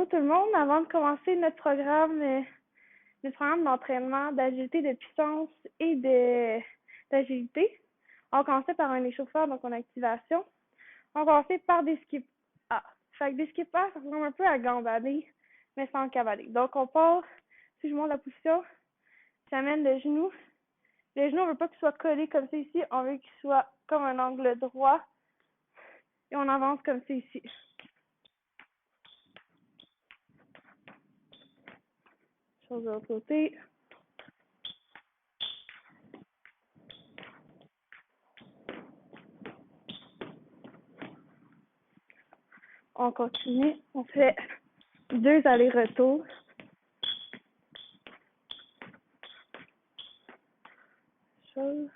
Bonjour tout le monde. Avant de commencer notre programme d'entraînement d'agilité, de puissance et d'agilité, on va commencer par un échauffeur, donc en activation. On va commencer par des skip A. Fait que des skip A, ça ressemble un peu à gambader, mais sans cavaler. Donc on part, si je monte la position, j'amène le genou. Le genou, on veut pas qu'il soit collé comme ça ici, on veut qu'il soit comme un angle droit. Et on avance comme ça ici. Chose de l'autre côté. On continue. On fait 2 allers-retours. Chose.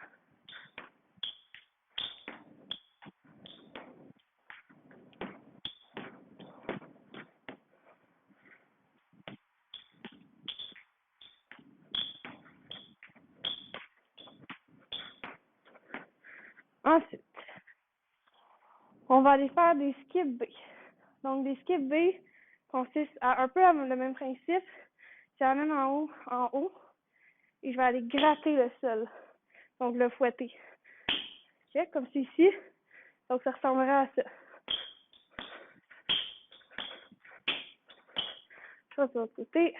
Ensuite, on va aller faire des skip B. Donc, des skip B consistent à un peu le même principe. J'amène en haut, et je vais aller gratter le sol. Donc, le fouetter. Ok, comme c'est ici. Donc, ça ressemblerait à ça. Ça, de l'autre côté.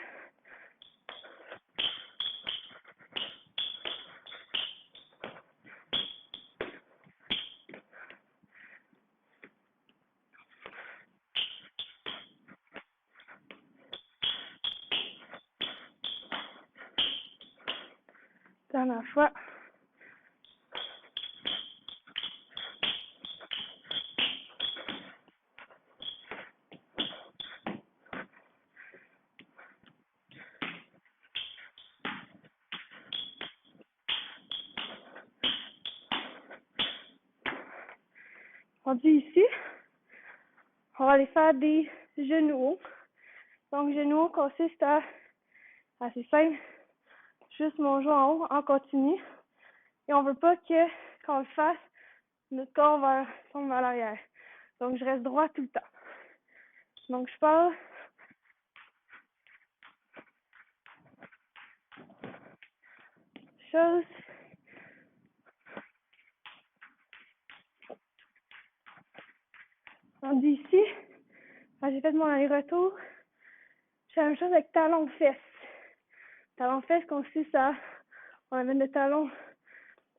Dernière fois. Rendu ici, on va aller faire des genoux hauts. Donc, genoux hauts consiste à, assez simple, juste mon genou en haut, en continu. Et on veut pas que, quand on le fasse, notre corps tombe vers l'arrière. Donc, je reste droit tout le temps. Donc, je pars. Chose. Rendu ici, quand j'ai fait mon aller-retour, je fais la même chose avec talon-fesse. Talon-fesse consiste à, on amène le talon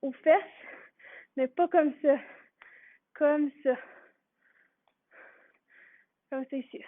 aux fesses, mais pas comme ça. Comme ça. Comme ça ici.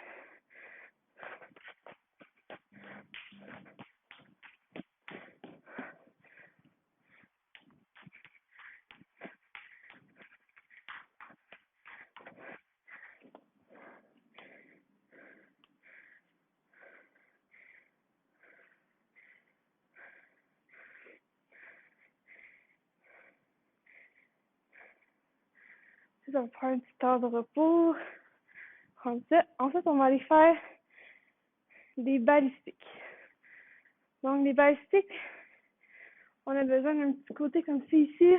On va prendre un petit temps de repos. Prendre ça. Ensuite, on va aller faire des balistiques. Donc, les balistiques, on a besoin d'un petit côté comme ça ici.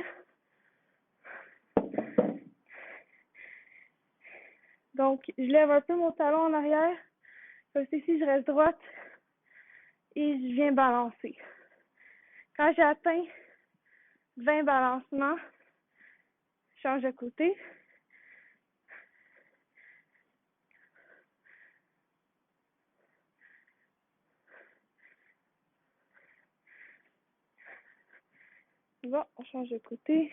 Donc, je lève un peu mon talon en arrière. Comme ça ici, je reste droite. Et je viens balancer. Quand j'ai atteint 20 balancements, je change de côté. Bon, on change de côté.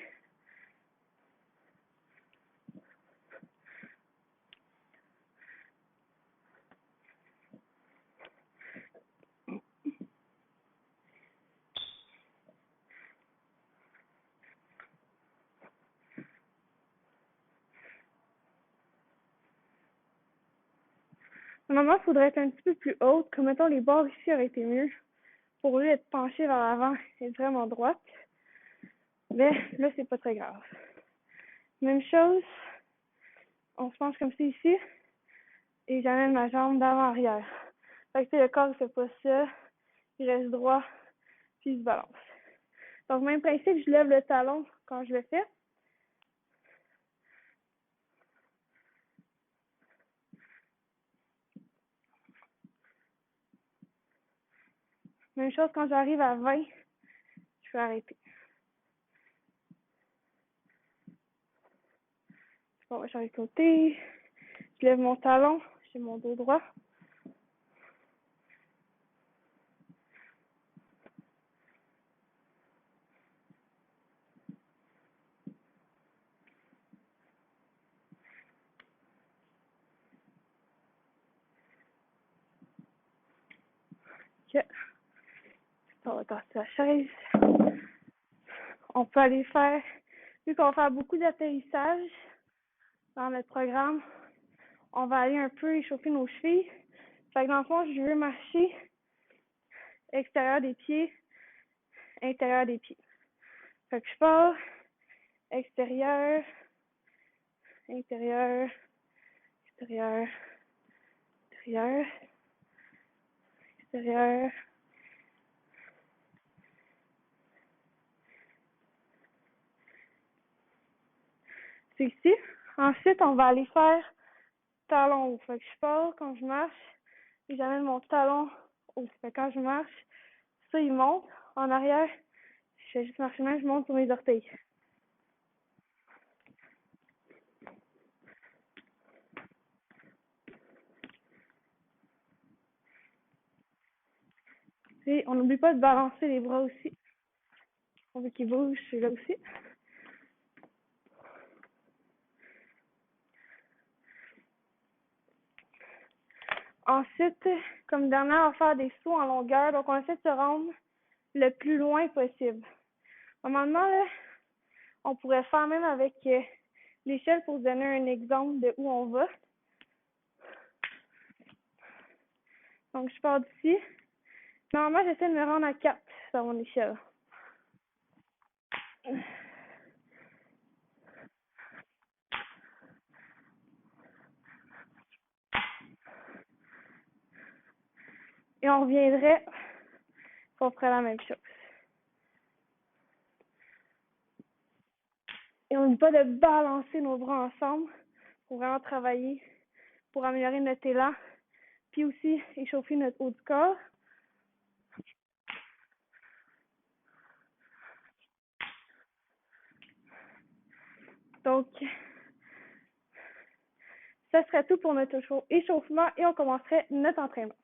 Normalement, il faudrait être un petit peu plus haute. Comme mettons, les bords ici auraient été mieux. Pour lui être penché vers l'avant et être vraiment droite. Mais là, c'est pas très grave. Même chose, on se penche comme ça ici. Et j'amène ma jambe d'avant-arrière. Fait que le corps ne fait pas ça. Il reste droit. Puis il se balance. Donc, même principe, je lève le talon quand je le fais. Même chose quand j'arrive à 20, je vais arrêter. Bon, je vais de côté. Je lève mon talon. J'ai mon dos droit. Ok. On va tasser la chaise. On peut aller faire, vu qu'on va faire beaucoup d'atterrissage dans notre programme, on va aller un peu échauffer nos chevilles. Fait que dans le fond, je veux marcher extérieur des pieds, intérieur des pieds. Fait que je pars extérieur, intérieur, extérieur, intérieur, extérieur. C'est ici. Ensuite, on va aller faire talon haut. Fait que je pars quand je marche et j'amène mon talon haut. Fait que quand je marche, ça il monte. En arrière, je fais juste marcher même, je monte sur mes orteils. Et on n'oublie pas de balancer les bras aussi. On veut qu'ils bougent, c'est là aussi. Ensuite, comme dernière, on va faire des sauts en longueur. Donc, on essaie de se rendre le plus loin possible. Normalement, là, on pourrait faire même avec l'échelle pour vous donner un exemple de où on va. Donc, je pars d'ici. Normalement, j'essaie de me rendre à 4 sur mon échelle. Et on reviendrait pour faire la même chose. Et on n'oublie pas de balancer nos bras ensemble pour vraiment travailler, pour améliorer notre élan, puis aussi échauffer notre haut du corps. Donc, ça serait tout pour notre échauffement et on commencerait notre entraînement.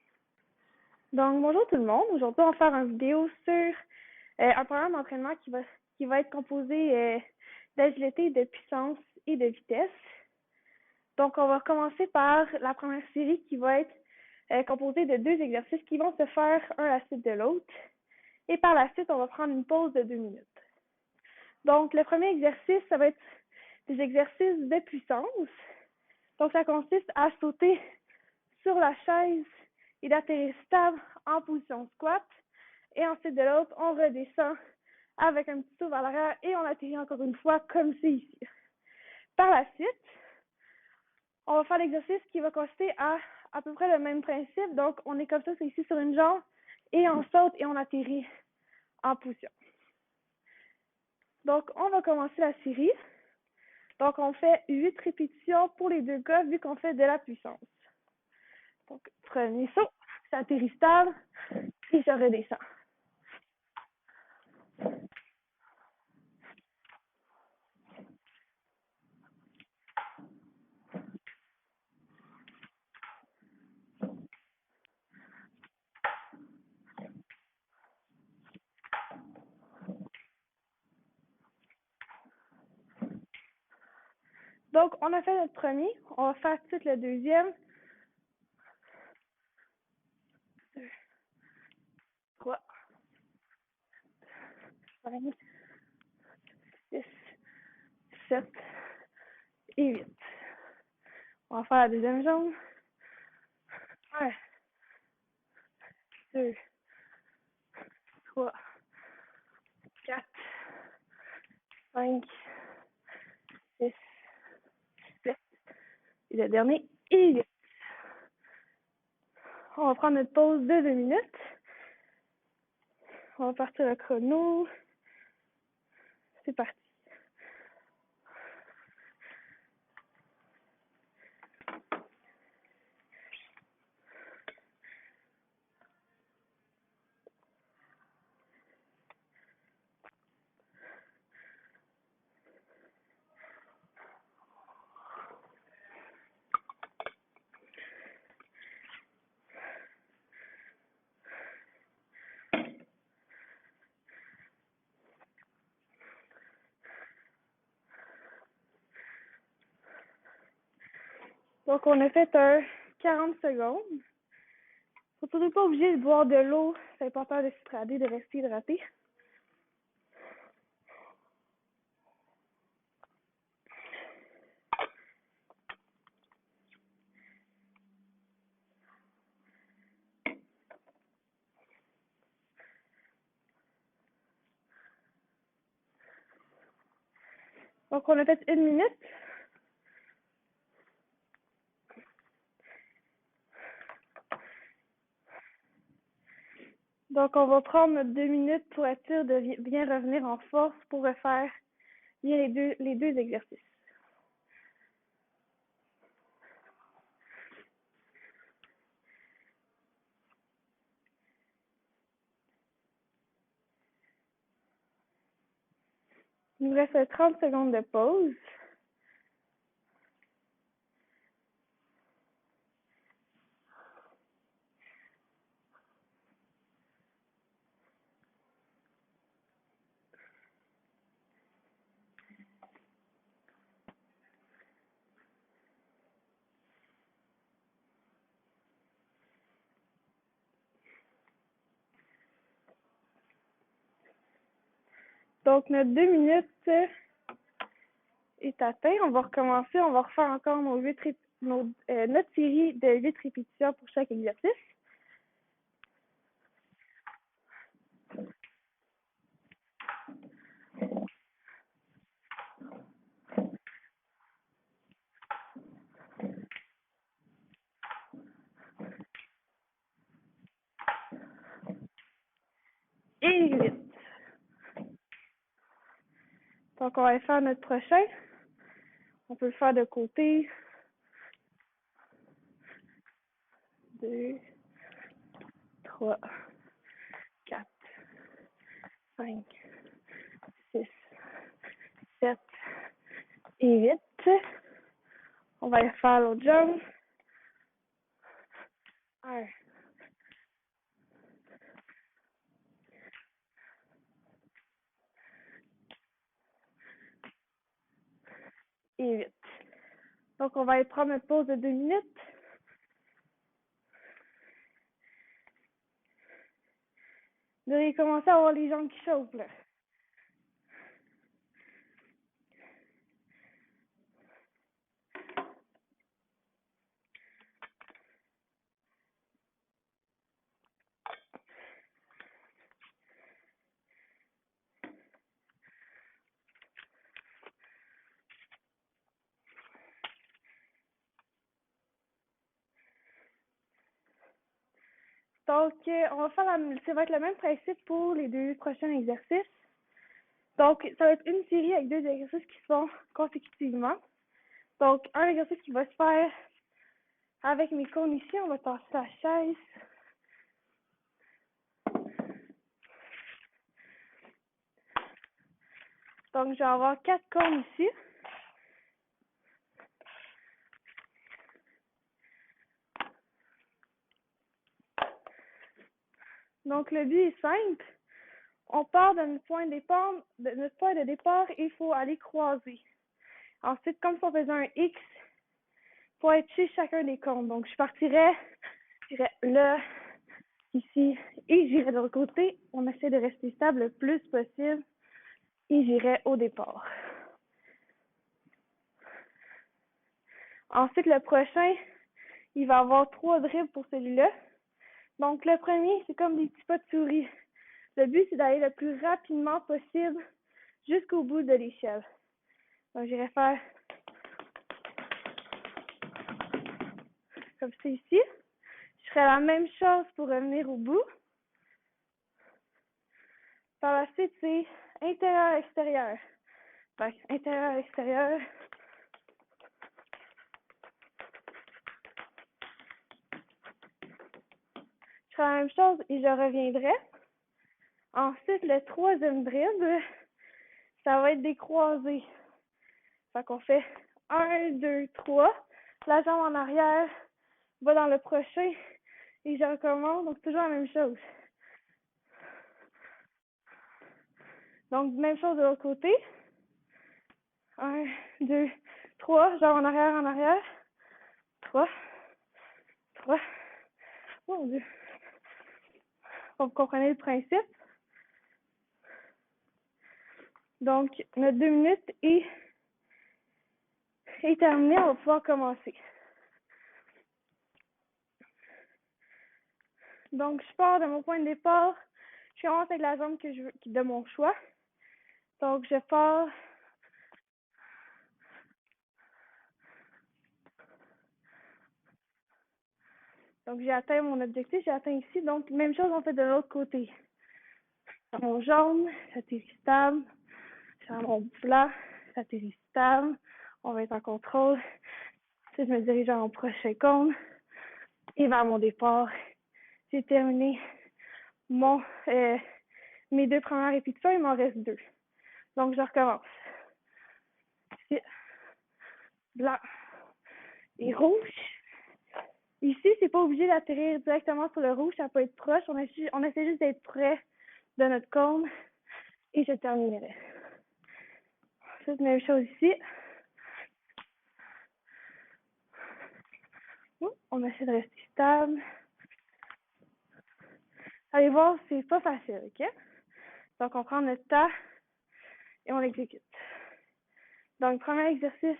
Donc, bonjour tout le monde. Aujourd'hui, on va faire une vidéo sur un programme d'entraînement qui va être composé d'agilité, de puissance et de vitesse. Donc, on va commencer par la première série qui va être composée de 2 exercices qui vont se faire un à la suite de l'autre. Et par la suite, on va prendre une pause de 2 minutes. Donc, le premier exercice, ça va être des exercices de puissance. Donc, ça consiste à sauter sur la chaise et d'atterrir stable en position squat. Et ensuite, de l'autre, on redescend avec un petit saut vers l'arrière et on atterrit encore une fois comme c'est ici. Par la suite, on va faire l'exercice qui va consister à peu près le même principe. Donc, on est comme ça, c'est ici sur une jambe et on saute et on atterrit en position. Donc, on va commencer la série. Donc, on fait 8 répétitions pour les 2 cas vu qu'on fait de la puissance. Donc, premier saut, ça atterrit stable, puis je redescends. Donc, on a fait notre premier. On va faire tout de suite le deuxième. 2, 3, 5, 6, 7 et 8. On va faire la deuxième jambe. 1, 2, 3, 4, 5, 6, 7. Et le dernier, et 8. On va prendre notre pause de 2 minutes. On va partir le chrono. C'est parti. Donc, on a fait un 40 secondes. Faut surtout pas obligé de boire de l'eau. C'est important de s'hydrater, de rester hydraté. Donc, on a fait 1 minute. Donc, on va prendre notre 2 minutes pour être sûr de bien revenir en force pour refaire bien les deux exercices. Il nous reste 30 secondes de pause. Donc, notre 2 minutes est atteint. On va recommencer. On va refaire encore notre série de 8 répétitions pour chaque exercice. Et 8. Donc, on va faire notre prochain. On peut le faire de côté. 2, 3, 4, 5, 6, 7 et 8. On va faire l'autre jambe. 1, et 8. Donc, on va aller prendre une pause de 2 minutes. Vous devez commencer à avoir les jambes qui chauffent, là. Donc, on va faire ça va être le même principe pour les 2 prochains exercices. Donc, ça va être une série avec 2 exercices qui se font consécutivement. Donc, un exercice qui va se faire avec mes cônes ici. On va tasser la chaise. Donc, je vais avoir 4 cônes ici. Donc, le but est simple. On part de notre point de départ et il faut aller croiser. Ensuite, comme si on faisait un X, il faut être chez chacun des cônes. Donc, je partirais là, ici, et j'irai de l'autre côté. On essaie de rester stable le plus possible et j'irai au départ. Ensuite, le prochain, il va avoir 3 dribbles pour celui-là. Donc, le premier, c'est comme des petits pas de souris. Le but, c'est d'aller le plus rapidement possible jusqu'au bout de l'échelle. Donc, j'irai faire comme c'est ici. Je ferai la même chose pour revenir au bout. Par la suite, c'est intérieur-extérieur. Fait intérieur-extérieur. Je ferai la même chose et je reviendrai. Ensuite, le troisième dribble, ça va être des croisés. Fait qu'on fait 1, 2, 3. La jambe en arrière va dans le prochain et je recommence. Donc, toujours la même chose. Donc, même chose de l'autre côté. 1, 2, 3. Jambe en arrière, 3, 3. Mon Dieu. Vous comprenez le principe? Donc, notre 2 minutes est terminée. On va pouvoir commencer. Donc, je pars de mon point de départ. Je commence avec la jambe de mon choix. Donc, je pars. Donc, j'ai atteint mon objectif. J'ai atteint ici. Donc, même chose, on fait de l'autre côté. Mon jaune, j'atterris stable. Sur mon blanc, j'atterris stable. On va être en contrôle. Ensuite, je me dirige vers mon prochain cône. Et vers mon départ. J'ai terminé mes 2 premières répétitions. Il m'en reste 2. Donc, je recommence. Ici, blanc et rouge. Ici, c'est pas obligé d'atterrir directement sur le rouge, ça peut être proche. On essaie juste d'être près de notre cône et je terminerai. Ensuite, même chose ici. On essaie de rester stable. Allez voir, c'est pas facile, ok? Donc, on prend notre temps et on l'exécute. Donc, premier exercice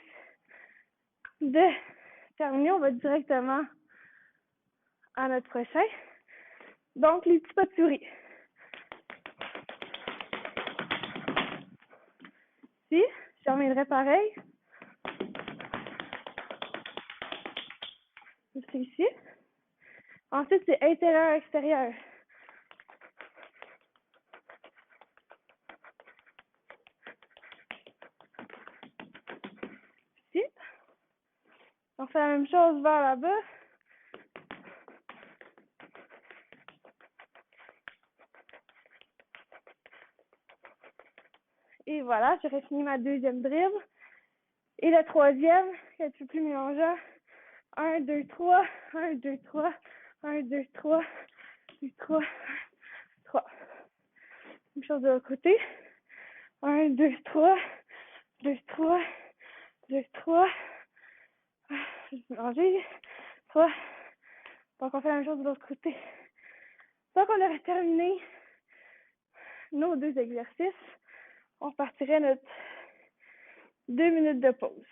de terminer, on va directement à notre prochain. Donc, les petits pas de souris. Ici, je terminerai pareil. C'est ici. Ensuite, c'est intérieur-extérieur. Ici. On fait la même chose vers là-bas. Et voilà, j'aurais fini ma deuxième dribble. Et la troisième, un peu plus mélangeant. 1, 2, 3, 1, 2, 3, 1, 2, 3, 2, 3, 3. Même chose de l'autre côté. 1, 2, 3, 2, 3, 2, 3. Je vais mélanger. 3. Donc, on fait la même chose de l'autre côté. Donc, on aurait terminé nos 2 exercices. On partirait notre 2 minutes de pause.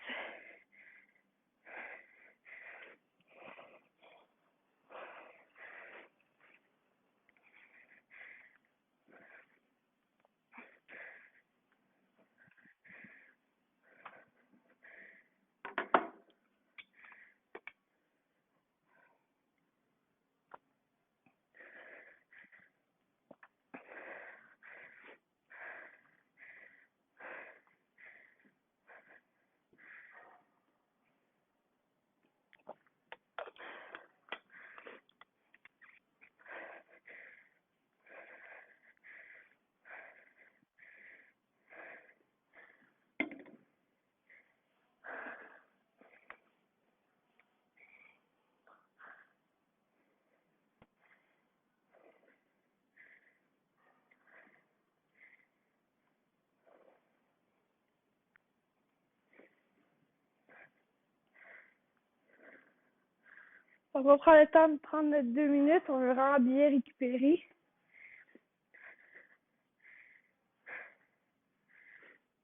Donc, on va prendre le temps de prendre notre 2 minutes. On veut vraiment bien récupérer.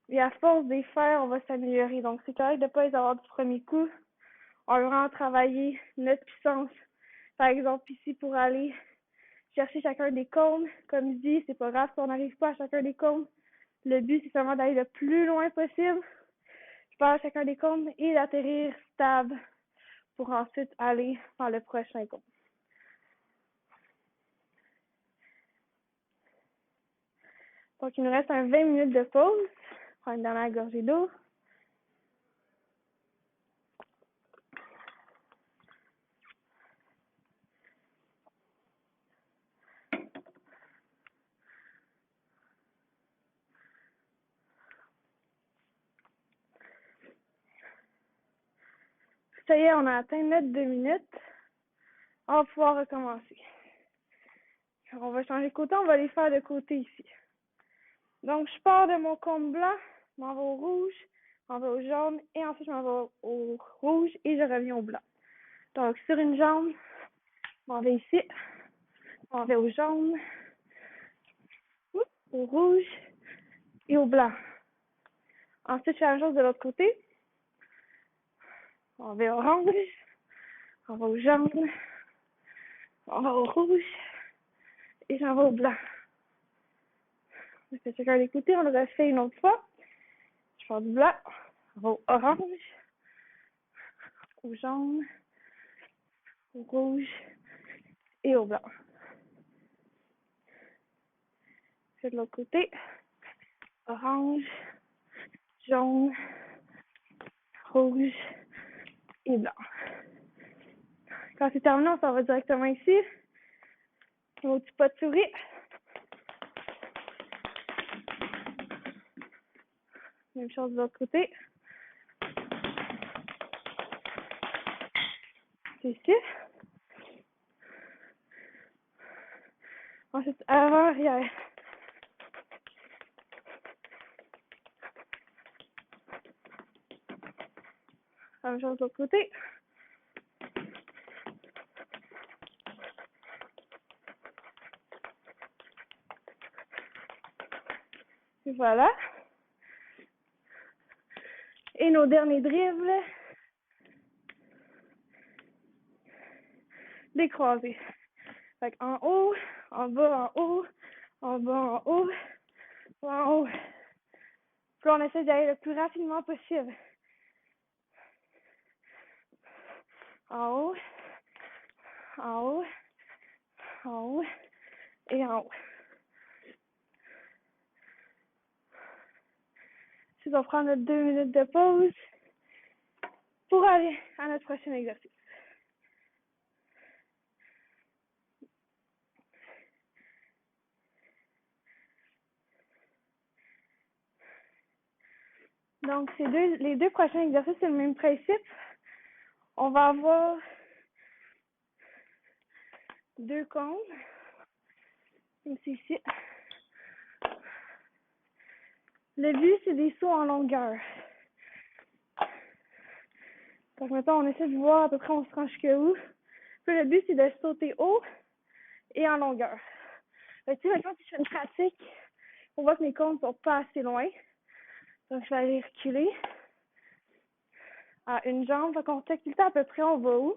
Et à force de les faire, on va s'améliorer. Donc, c'est correct de ne pas les avoir du premier coup. On va vraiment travailler notre puissance. Par exemple, ici, pour aller chercher chacun des cônes. Comme je dis, c'est pas grave si on n'arrive pas à chacun des cônes. Le but, c'est seulement d'aller le plus loin possible. Je pars à chacun des cônes et d'atterrir stable pour ensuite aller dans le prochain cône. Donc, il nous reste un 20 minutes de pause. Prends une dernière gorgée d'eau. Ça y est, on a atteint notre 2 minutes. On va pouvoir recommencer. On va changer de côté, on va les faire de côté ici. Donc, je pars de mon cône blanc, je m'en vais au rouge, je m'en vais au jaune, et ensuite je m'en vais au rouge et je reviens au blanc. Donc, sur une jambe, on va ici. On va au jaune, au rouge et au blanc. Ensuite, je fais la même chose de l'autre côté. On va au orange, on va au jaune, on va au rouge et j'en vais au blanc. On fait chacun des côtés, on le refait une autre fois. Je fais du blanc, on va au orange, au jaune, au rouge et au blanc. Je fais de l'autre côté. Orange, jaune, rouge et blanc. Quand c'est terminé, on s'en va directement ici. Mon petit pas de souris. Même chose de l'autre côté. C'est ici. Ensuite, avant, arrière. La même chose de l'autre côté. Et voilà. Et nos derniers dribbles. Des croisés. Fait en haut, en bas, en haut, en bas, en haut, en haut. Puis on essaie d'aller le plus rapidement possible. En haut, en haut, en haut et en haut. Ensuite, on va prendre notre 2 minutes de pause pour aller à notre prochain exercice. Donc, les deux prochains exercices, c'est le même principe. On va avoir 2 cônes, comme c'est ici. Le but, c'est des sauts en longueur. Donc, maintenant, on essaie de voir à peu près on se rend jusqu'où. Puis le but, c'est de sauter haut et en longueur. Fait que, maintenant, si je fais une pratique, on voit que mes cônes ne sont pas assez loin. Donc, je vais aller reculer à une jambe. Fait qu'on check tout le temps à peu près on va où.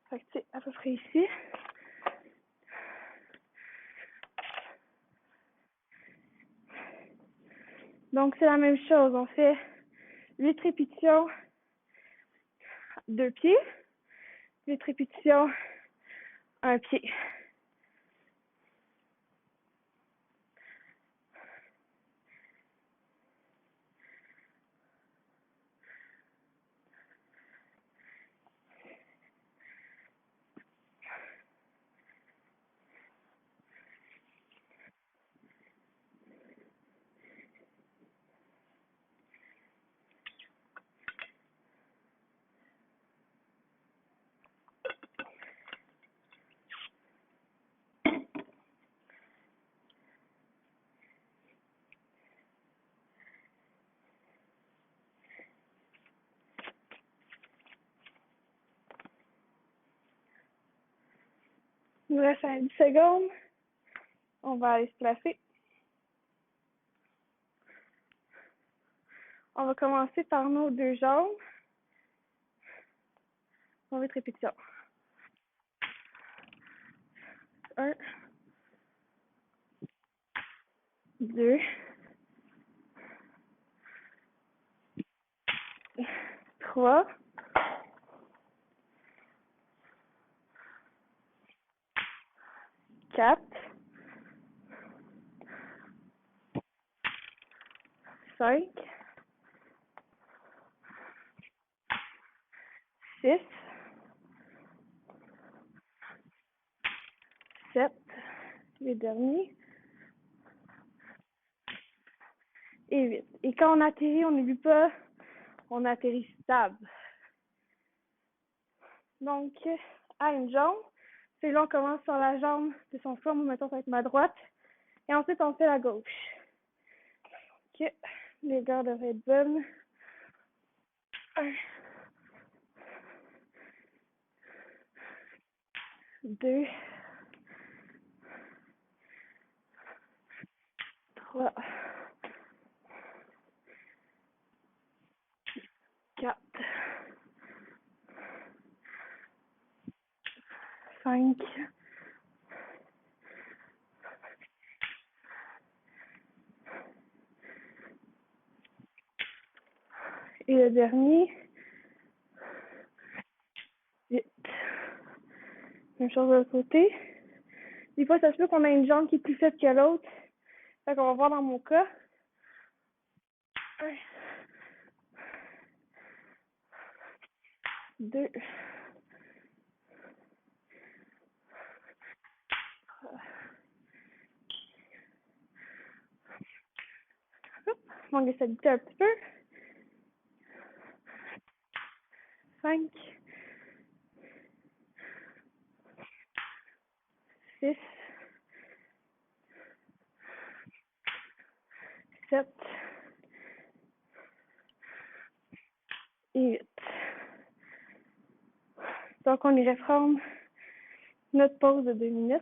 Fait que, à peu près ici. Donc, c'est la même chose. On fait 8 répétitions, 2 pieds. 8 répétitions, un pied. Il nous reste 10 secondes. On va aller se placer. On va commencer par nos 2 jambes. On va être répétition. 1, 2, 3, 4, 5, 6, 7, les derniers, et 8. Et quand on atterrit, on n'oublie pas, on atterrit stable. Donc, à une jambe, c'est là on commence sur la jambe de son choix. Moi, mettons, ça va être ma droite. Et ensuite, on fait la gauche. Ok, les gardes devraient être bonnes. 1, 2, 3, 4, 5, et le dernier, 8. Même chose de l'autre côté. Des fois, ça se peut qu'on ait une jambe qui est plus faible que l'autre. Fait qu'on va voir dans mon cas. 1, 2, 3. Manque de stabilité un petit peu. 5, 6, 7 et 8. Donc, on irait prendre notre pause de 2 minutes.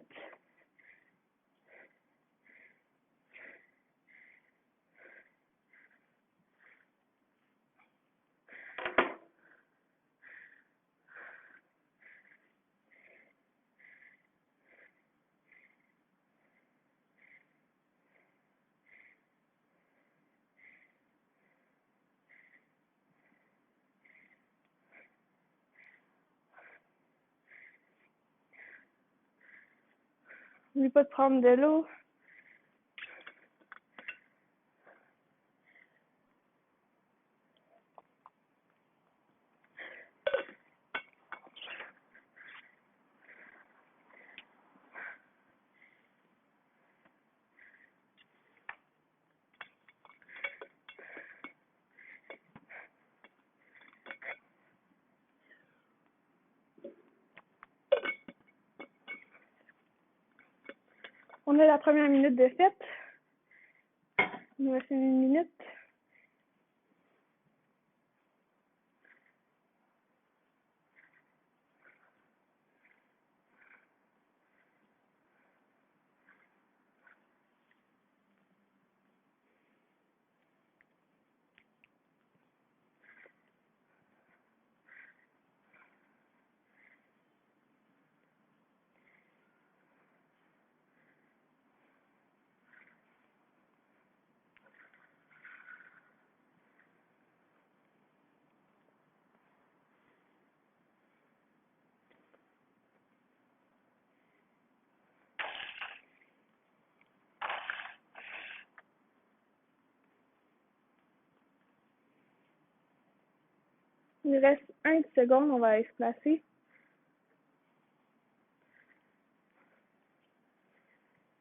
N'oublie pas de prendre de l'eau. On a la première minute de fête. Il nous reste 1 minute. Il nous reste 1 seconde, on va aller se placer.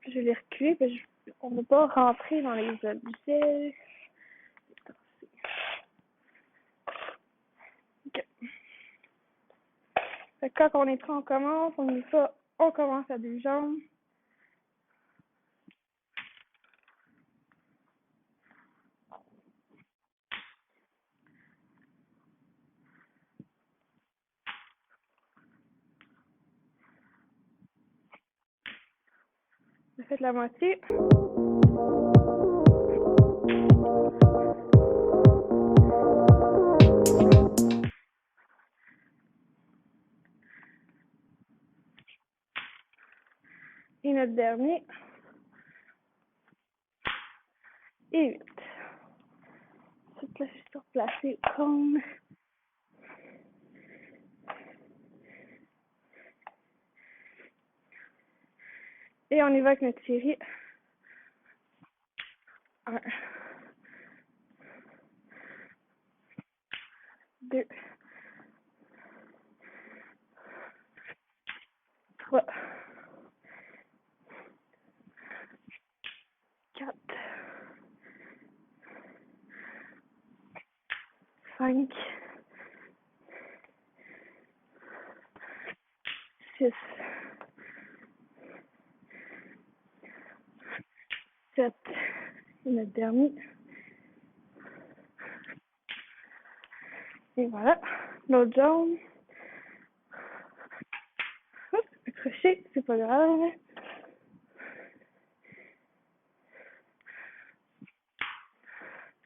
Puis je vais les reculer, parce qu'on ne va pas rentrer dans les objets. Okay. Fait que quand on est prêt, on commence. On y va, on commence à 2 jambes. On a fait la moitié. Et notre dernier. Et 8. Ensuite, là, je suis replacée comme. Et on y va avec notre série. 1, 2, 3, 4, 5, 6, 7. Et notre dernier. Et Et voilà. L'autre jambe. Hop, accroché, c'est pas grave.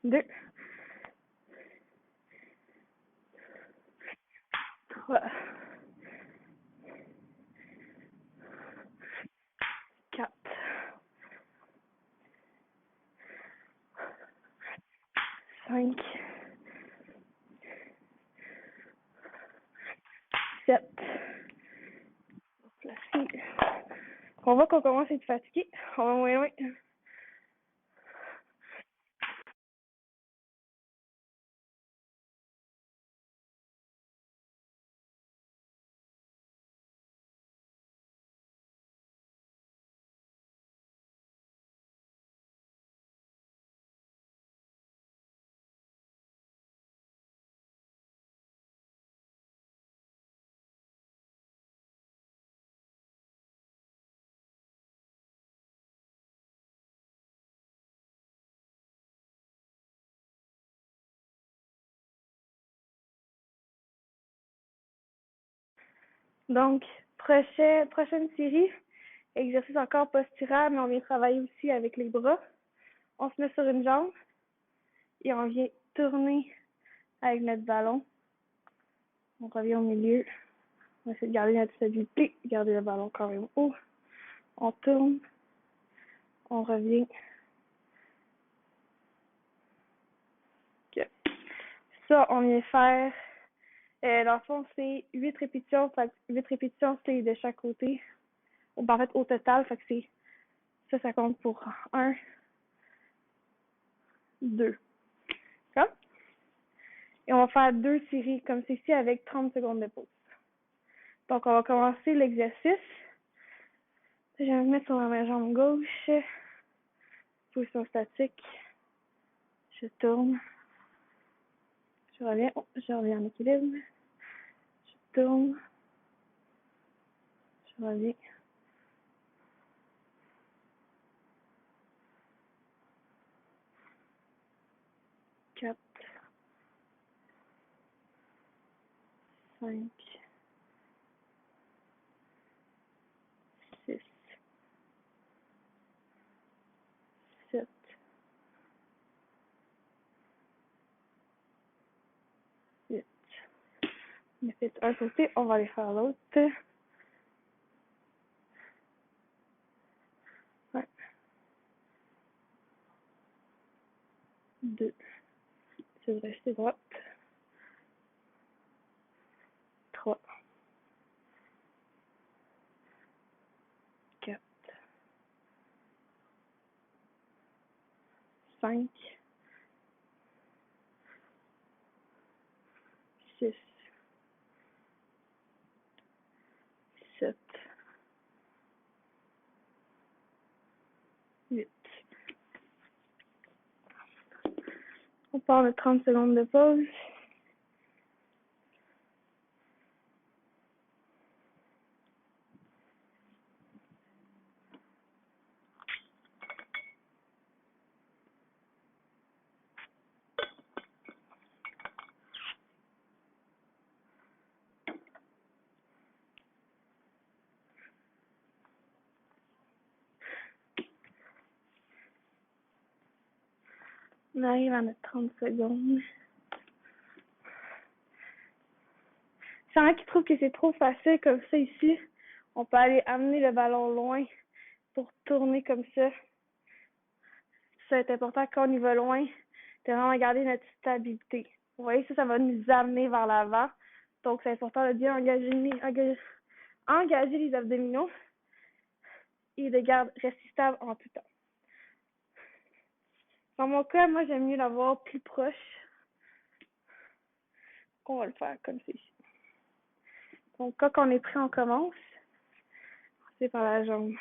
2, 3, 4, 5, 7. Placer. On voit qu'on commence à être fatigué. On va moins loin. Donc, prochaine série, exercice encore postural, mais on vient travailler aussi avec les bras. On se met sur une jambe et on vient tourner avec notre ballon. On revient au milieu. On essaie de garder notre stabilité, garder le ballon quand même haut. On tourne, on revient. Okay. Ça, on vient faire, dans le fond, c'est 8 répétitions. Fait 8 répétitions, c'est de chaque côté. En fait, au total, fait que c'est ça compte pour 1, 2. Comme? Et on va faire 2 séries comme ceci avec 30 secondes de pause. Donc, on va commencer l'exercice. Je vais me mettre sur ma jambe gauche. Position statique. Je tourne. Je reviens en équilibre. Je tourne. Je reviens. Quatre, 5, 6, 7, 8. On a fait un côté, on va aller faire l'autre. 1, 2. Tu veux rester droite. 3, 4, 5, 6, 7, 8. On part de 30 secondes de pause. On arrive à notre 30 secondes. S'il y en a qui trouvent que c'est trop facile comme ça ici, on peut aller amener le ballon loin pour tourner comme ça. C'est important quand on y va loin, de vraiment garder notre stabilité. Vous voyez, ça va nous amener vers l'avant. Donc, c'est important de bien engager les abdominaux et de rester stable en tout temps. Dans mon cas, moi, j'aime mieux l'avoir plus proche. On va le faire comme ceci. Donc, quand on est prêt, on commence. C'est par la jambe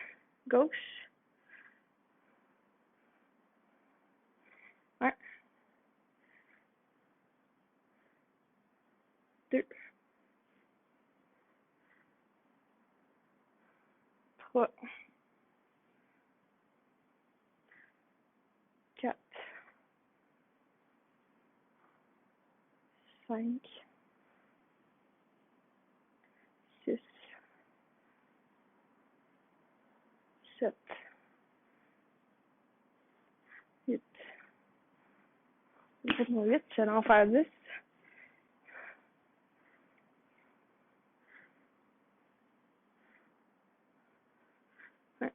gauche. 1, 2, 3, 4, 5, 7, 8. Faites-moi 8, je vais en faire 10. Un,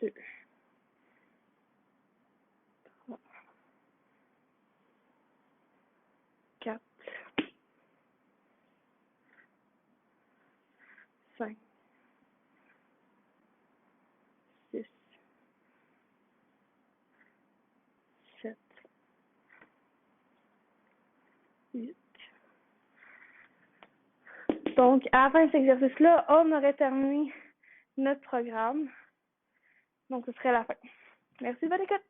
2, 3, 4, 5, 6, 7, 8. Donc, à la fin de cet exercice-là, on aurait terminé notre programme. Donc, ce serait la fin. Merci, bonne écoute!